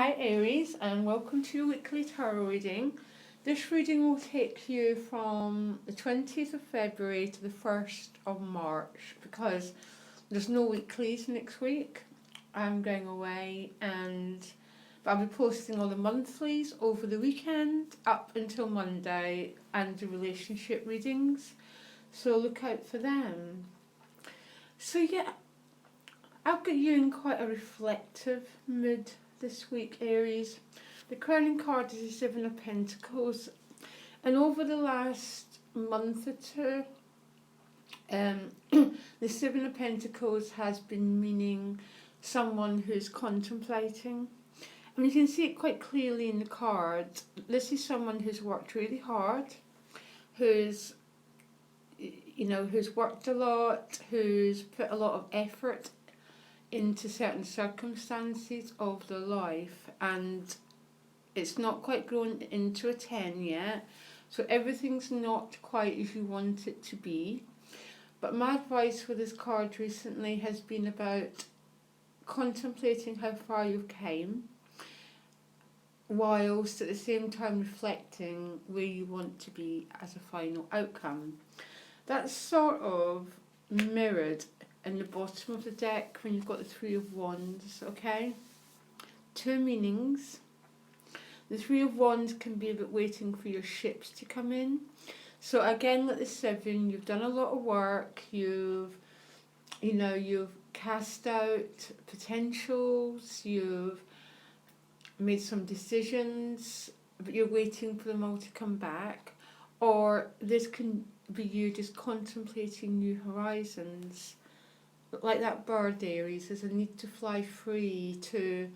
Hi Aries, and welcome to your weekly tarot reading. This reading will take you from the 20th of February to the 1st of March because there's no weeklies next week. I'm going away but I'll be posting all the monthlies over the weekend up until Monday and the relationship readings. So look out for them. So yeah, I've got you in quite a reflective mood this week, Aries. The crowning card is the Seven of Pentacles, and over the last month or two, the Seven of Pentacles has been meaning someone who's contemplating. And you can see it quite clearly in the card. This is someone who's worked really hard, who's worked a lot, who's put a lot of effort into certain circumstances of their life, and it's not quite grown into a 10 yet, so everything's not quite as you want it to be. But my advice for this card recently has been about contemplating how far you've came, whilst at the same time reflecting where you want to be as a final outcome. That's sort of mirrored in the bottom of the deck when you've got the Three of Wands, okay? Two meanings. The Three of Wands can be about waiting for your ships to come in. So again, like the Seven, you've done a lot of work, you've cast out potentials, you've made some decisions, but you're waiting for them all to come back. Or this can be you just contemplating new horizons. Like that bird, Aries, there's a need to fly free, to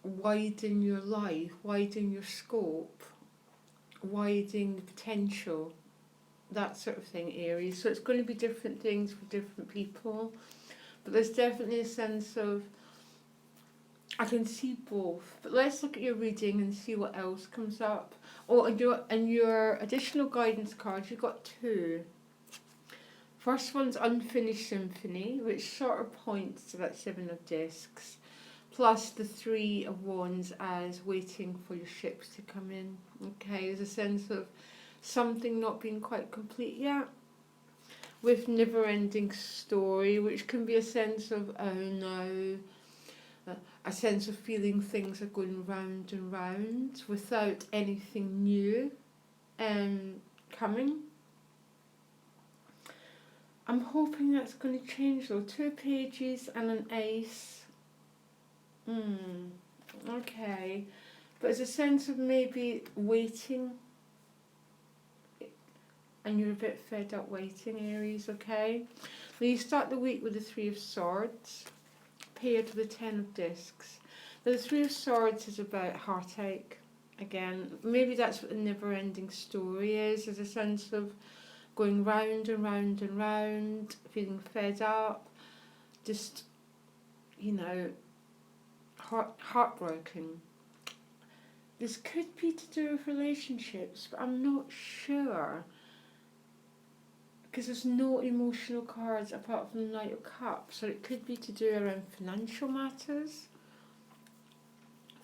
widen your life, widen your scope, widen the potential, that sort of thing, Aries. So it's going to be different things for different people, but there's definitely a sense of, I can see both. But let's look at your reading and see what else comes up. Oh, and your additional guidance cards, you've got two. First one's Unfinished Symphony, which sort of points to that Seven of Discs, plus the Three of Wands as waiting for your ships to come in. Okay, there's a sense of something not being quite complete yet, with Never-Ending Story, which can be a sense of, oh no, a sense of feeling things are going round and round without anything new coming. I'm hoping that's going to change though. Two pages and an ace. Okay. But there's a sense of maybe waiting. And you're a bit fed up waiting, Aries, okay? Now you start the week with the Three of Swords, paired with the Ten of Discs. Now the Three of Swords is about heartache. Again, maybe that's what the Never-Ending Story is. There's a sense of going round and round and round, feeling fed up, just, heartbroken. This could be to do with relationships, but I'm not sure, because there's no emotional cards apart from the Knight of Cups, so it could be to do around financial matters,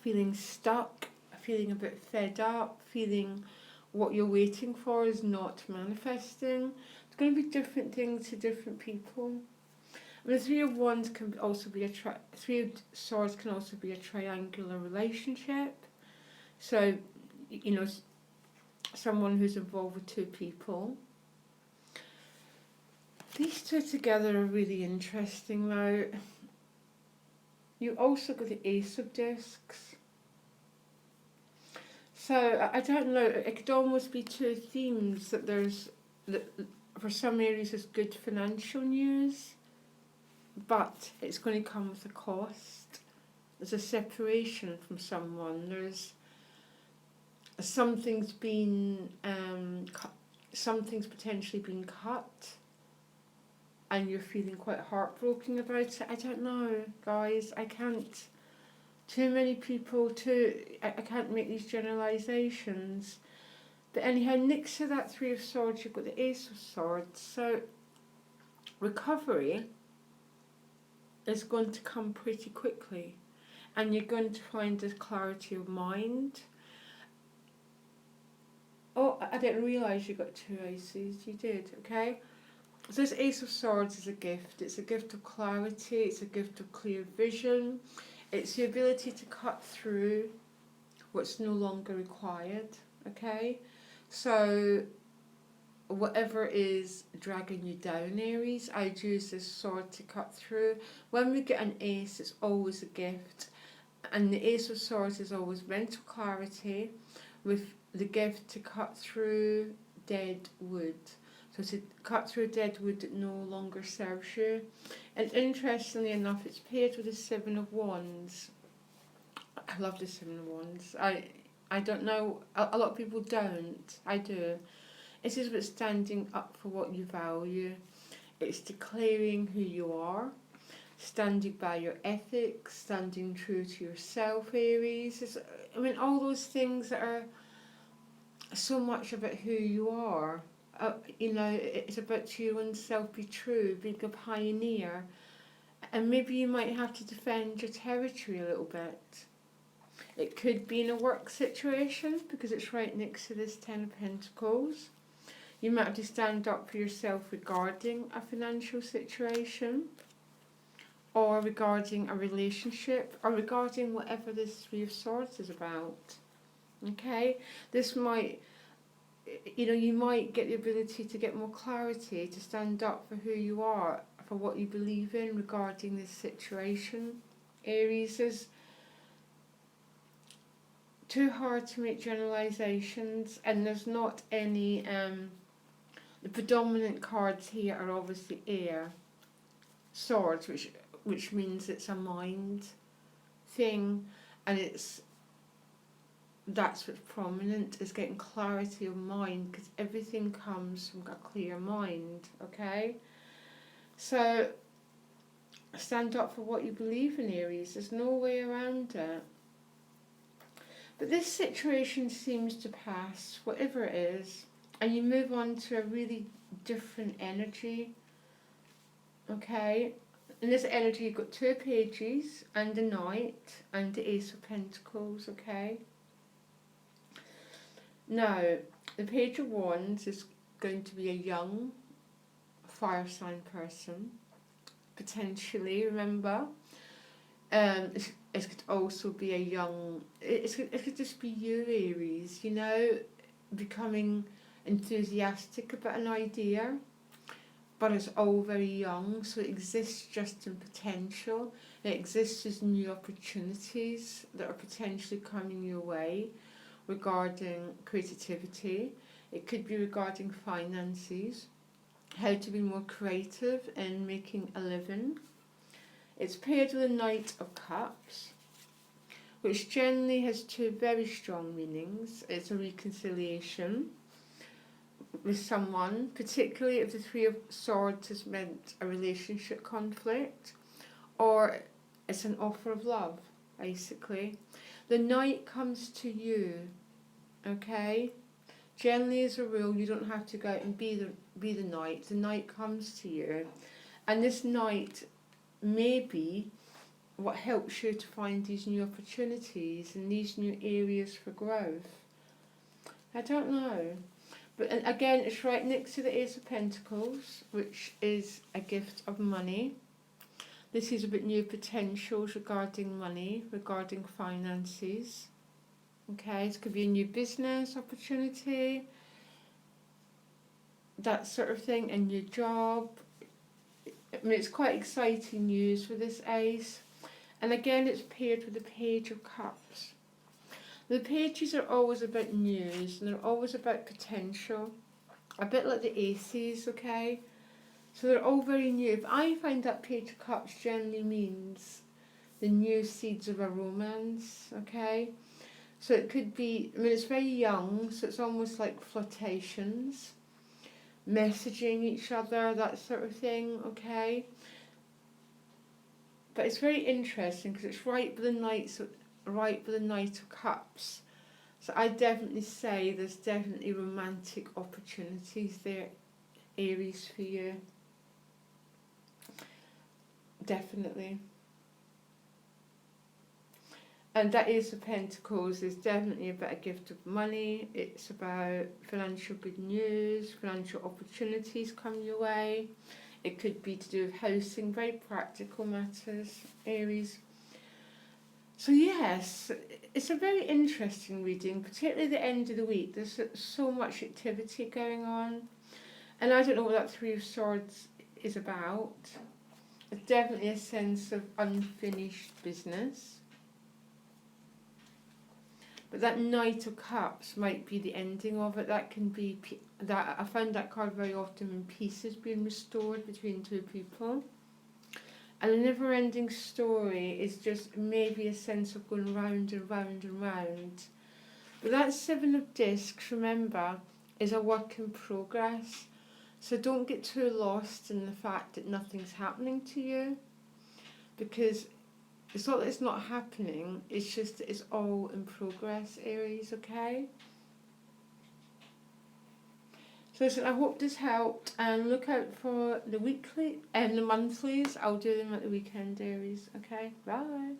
feeling stuck, feeling a bit fed up, feeling what you're waiting for is not manifesting. It's going to be different things to different people. And the Three of Wands can also be Three of Swords can also be a triangular relationship. So, someone who's involved with two people. These two together are really interesting though. You also got the Ace of Discs. So I don't know, it could almost be two themes, that for some areas there's good financial news, but it's going to come with a cost. There's a separation from someone, there's something's potentially been cut, and you're feeling quite heartbroken about it. I don't know, guys, I can't. Too many people, I can't make these generalisations. But anyhow, next to that Three of Swords, you've got the Ace of Swords. So, recovery is going to come pretty quickly, and you're going to find this clarity of mind. Oh, I didn't realise you got 2 aces. You did, okay? So this Ace of Swords is a gift. It's a gift of clarity. It's a gift of clear vision. It's the ability to cut through what's no longer required, okay? So whatever is dragging you down, Aries, I'd use this sword to cut through. When we get an ace, it's always a gift. And the Ace of Swords is always mental clarity with the gift to cut through dead wood. So to cut through dead wood that no longer serves you. And interestingly enough, it's paired with the 7 of Wands. I love the 7 of Wands. I don't know, a lot of people don't. I do. It is about standing up for what you value. It's declaring who you are, standing by your ethics, standing true to yourself, Aries. All those things that are so much about who you are. It's about to your own self, be true, being a pioneer. And maybe you might have to defend your territory a little bit. It could be in a work situation because it's right next to this 10 of Pentacles. You might have to stand up for yourself regarding a financial situation, or regarding a relationship, or regarding whatever this 3 of Swords is about. Okay? This might, you might get the ability to get more clarity, to stand up for who you are, for what you believe in regarding this situation. Aries, is too hard to make generalizations, and there's not any, the predominant cards here are obviously air. Swords, which means it's a mind thing, and that's what's prominent, is getting clarity of mind, because everything comes from a clear mind, okay? So stand up for what you believe in, Aries. There's no way around it. But this situation seems to pass, whatever it is, and you move on to a really different energy, okay? In this energy you've got 2 pages and a knight and the Ace of Pentacles, okay? Now, the Page of Wands is going to be a young fire sign person, potentially, remember? It could also be a young, it could just be you, Aries, becoming enthusiastic about an idea, but it's all very young, so it exists just in potential. It exists as new opportunities that are potentially coming your way regarding creativity. It could be regarding finances, how to be more creative in making a living. It's paired with a Knight of Cups, which generally has 2 very strong meanings. It's a reconciliation with someone, particularly if the 3 of Swords has meant a relationship conflict, or it's an offer of love, basically. The Knight comes to you, okay? Generally, as a rule, you don't have to go out and be the Knight. The Knight comes to you, and this Knight may be what helps you to find these new opportunities and these new areas for growth. I don't know. But again, it's right next to the Ace of Pentacles, which is a gift of money. This is about new potentials regarding money, regarding finances. Okay, it could be a new business opportunity, that sort of thing, a new job. It's quite exciting news for this Ace. And again, it's paired with the Page of Cups. The pages are always about news, and they're always about potential, a bit like the Aces, okay? So they're all very new. But I find that Page of Cups generally means the new seeds of a romance, okay? So it could be, it's very young, so it's almost like flirtations, messaging each other, that sort of thing, okay? But it's very interesting because it's right with the Knight of Cups. So I definitely say there's definitely romantic opportunities there, Aries, for you. Definitely. And that is the Pentacles. It's definitely about a gift of money. It's about financial good news, financial opportunities come your way. It could be to do with housing, very practical matters, Aries. So yes, it's a very interesting reading, particularly at the end of the week. There's so much activity going on. And I don't know what that Three of Swords is about. It's definitely a sense of unfinished business. But that Knight of Cups might be the ending of it. That can be that I find that card very often in pieces being restored between two people. And a never-ending story is just maybe a sense of going round and round and round. But that Seven of Discs, remember, is a work in progress. So don't get too lost in the fact that nothing's happening to you, because it's not that it's not happening, it's just that it's all in progress, Aries, okay? So listen, I hope this helped, and look out for the weekly and the monthlies. I'll do them at the weekend, Aries, okay? Bye.